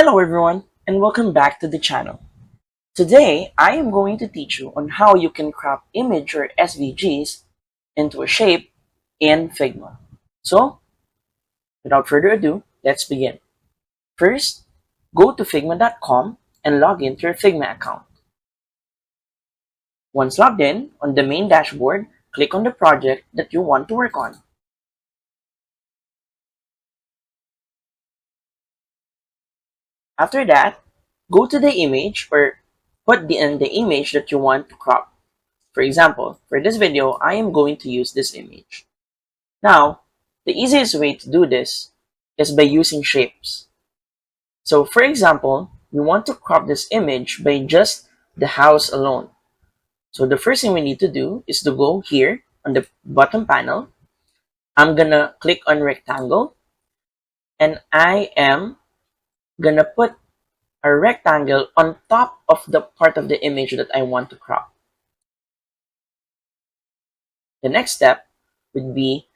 Hello everyone and welcome back to the channel. Today I am going to teach you on how you can crop image or SVGs into a shape in Figma. So without further ado, let's begin. First, go to figma.com and log into your Figma account. Once logged in, on the main dashboard, click on the project that you want to work on. After that, go to the image or put in the image that you want to crop. For example, for this video, I am going to use this image. Now, the easiest way to do this is by using shapes. So for example, we want to crop this image by just the house alone. So the first thing we need to do is to go here on the bottom panel. I'm gonna click on rectangle and I am gonna put a rectangle on top of the part of the image that I want to crop. The next step would be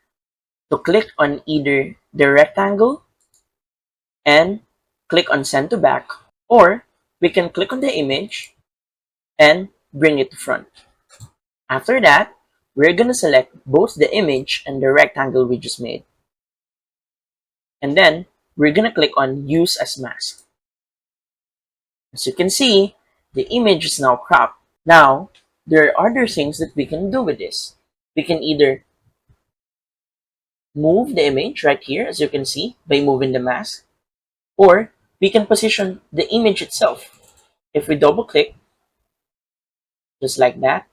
to click on either the rectangle and click on send to back, or we can click on the image and bring it to front. After that, we're going to select both the image and the rectangle we just made. And then we're going to click on use as mask. As you can see, the image is now cropped. Now, there are other things that we can do with this. We can either move the image right here, as you can see, by moving the mask, or we can position the image itself. If we double click, just like that,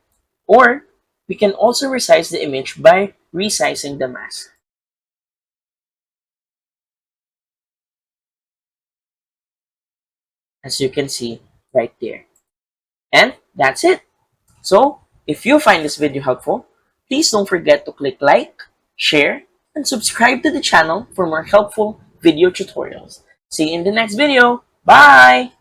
or we can also resize the image by resizing the mask. As you can see right there. And that's it. So, if you find this video helpful, please don't forget to click like, share, and subscribe to the channel for more helpful video tutorials. See you in the next video. Bye!